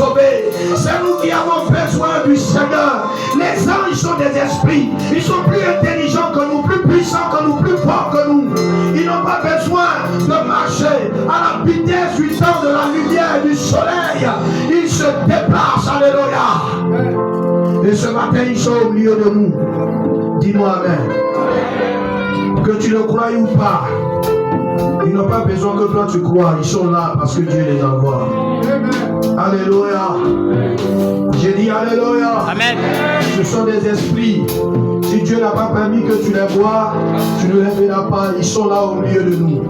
sauver. C'est nous qui avons besoin du Seigneur. Les anges sont des esprits. Ils sont plus intelligents que nous, plus puissants que nous, plus forts que nous. Ils n'ont pas besoin de marcher à la vitesse du temps de la lumière du soleil. Ils se déplacent. Alléluia. Et ce matin, ils sont au milieu de nous. Dis-moi Amen. Que tu le crois ou pas, ils n'ont pas besoin que toi tu crois. Ils sont là parce que Dieu les envoie. Alléluia. J'ai dit Alléluia. Amen. Ce sont des esprits. Si Dieu n'a pas permis que tu les vois, tu ne les verras pas. Ils sont là au milieu de nous.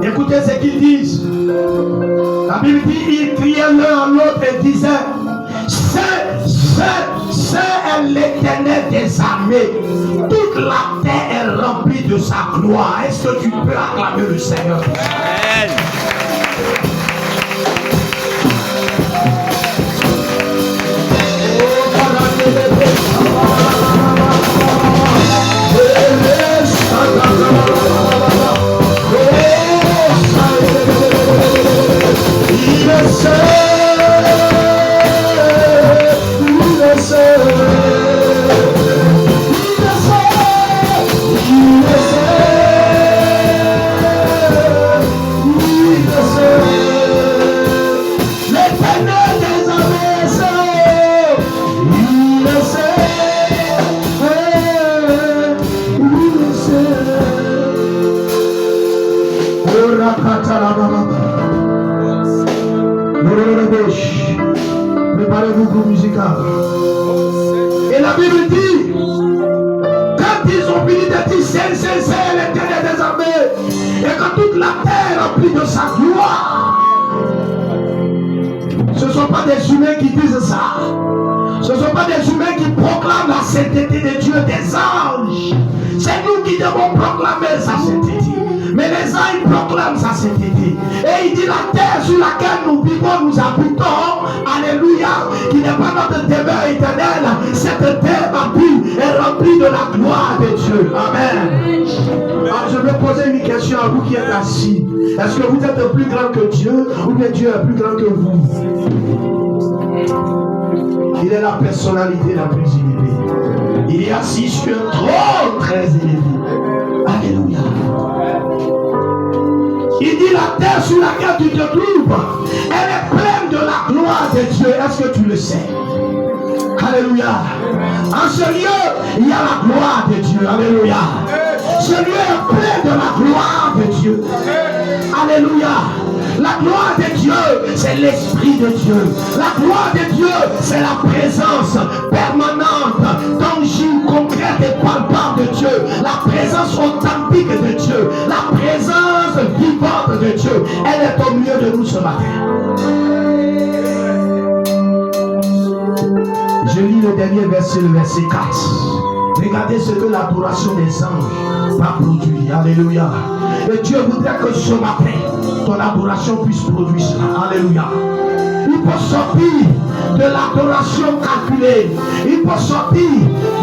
Écoutez ce qu'ils disent. La Bible dit, ils criaient l'un à l'autre et disaient, c'est l'Éternel des armées. Toute la terre est remplie de sa gloire. Est-ce que tu peux acclamer le Seigneur? Amen. Préparez-vous pour musical. Et la Bible dit, quand ils ont fini de dire c'est l'Éternel des armées, et que toute la terre est remplie de sa gloire, ce ne sont pas des humains qui disent ça. Ce ne sont pas des humains qui proclament la sainteté de Dieu, des anges. C'est nous qui devons proclamer sa sainteté. Mais les anges proclament sa sainteté. Et il dit la terre sur laquelle nous vivons, nous habitons, alléluia, qui n'est pas notre demeure éternelle. Cette terre bâtie est remplie de la gloire de Dieu. Amen. Alors je vais poser une question à vous qui êtes assis. Est-ce que vous êtes plus grand que Dieu ou bien Dieu est plus grand que vous? Il est la personnalité la plus élevée. Il est assis sur un trône très élevé. Alléluia. Il dit la terre sur laquelle tu te trouves, elle est pleine de la gloire de Dieu. Est-ce que tu le sais? Alléluia. En ce lieu, il y a la gloire de Dieu. Alléluia. Ce lieu est plein de la gloire de Dieu. Alléluia. La gloire de Dieu, c'est l'Esprit de Dieu. La gloire de Dieu, c'est la présence permanente, tangible, concrète et palpable de Dieu. La présence authentique de Dieu. La présence vivante de Dieu. Elle est au milieu de nous ce matin. Je lis le dernier verset, le verset 4. Regardez ce que l'adoration des anges va produire. Alléluia. Et Dieu voudrait que ce matin, ton adoration puisse produire cela. Alléluia. Il faut sortir de l'adoration calculée. Il faut sortir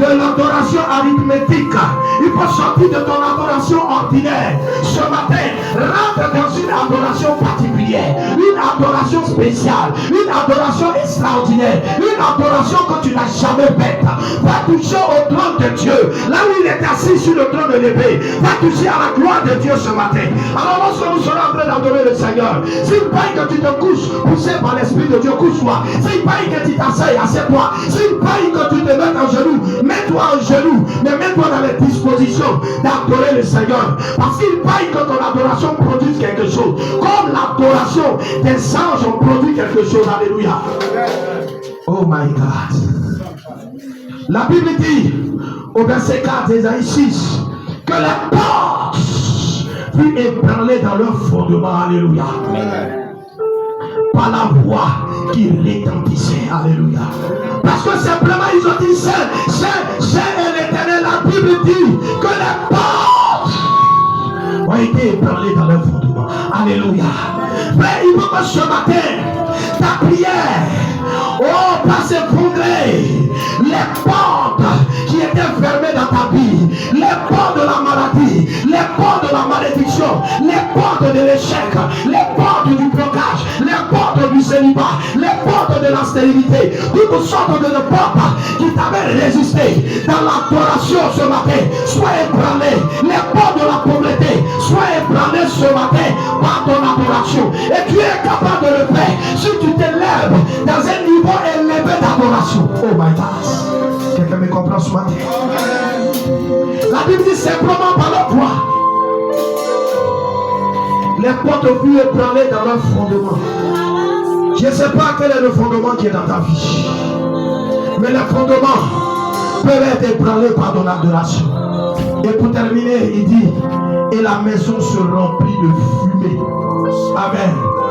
de l'adoration arithmétique. Il faut sortir de ton adoration ordinaire. Ce matin, rentre dans une adoration particulière, une adoration spéciale, une adoration extraordinaire, une adoration que tu n'as jamais faite. Va toucher au trône de Dieu, là où il est assis sur le trône de l'épée. Va toucher à la gloire de Dieu ce matin. Alors lorsque nous serons en train d'adorer le Seigneur, s'il paye que tu te couches, poussé par l'Esprit de Dieu, couche-toi. S'il paye que tu t'asseyes, assieds-toi. S'il paye que tu te mettes en genoux, mets-toi en genoux, mais mets-toi dans les dispositions d'adorer le Seigneur. Parce qu'il paye que ton adoration produise quelque chose. Comme l'adoration des anges ont produit quelque chose. Alléluia. Oh my God. La Bible dit au verset 4 d'Ésaïe 6 que les portes furent ébranlées dans leur fondement. Alléluia. Par la voix qui retentissait. Alléluia. Parce que simplement ils ont dit c'est l'Éternel. La Bible dit que les portes ont été ébranlées dans leur fondement. Alléluia. Mais il faut que ce matin ta prière va s'effondrer. Les portes qui étaient fermées dans ta vie, les portes de la maladie, les portes de la malédiction, les portes de l'échec, les portes du blocage, les portes du célibat, stérilité, toutes sortes de portes qui t'avaient résisté dans l'adoration ce matin, sois ébranlé. Les portes de la pauvreté, sois ébranlé ce matin par ton adoration. Et tu es capable de le faire si tu t'élèves dans un niveau élevé d'adoration. Oh my God. Quelqu'un me comprend ce matin? La Bible dit simplement par la foi. Les portes furent ébranlées dans leur fondement. Je ne sais pas quel est le fondement qui est dans ta vie. Mais les fondements peuvent être ébranlés par ton adoration. Et pour terminer, il dit, et la maison se remplit de fumée. Amen.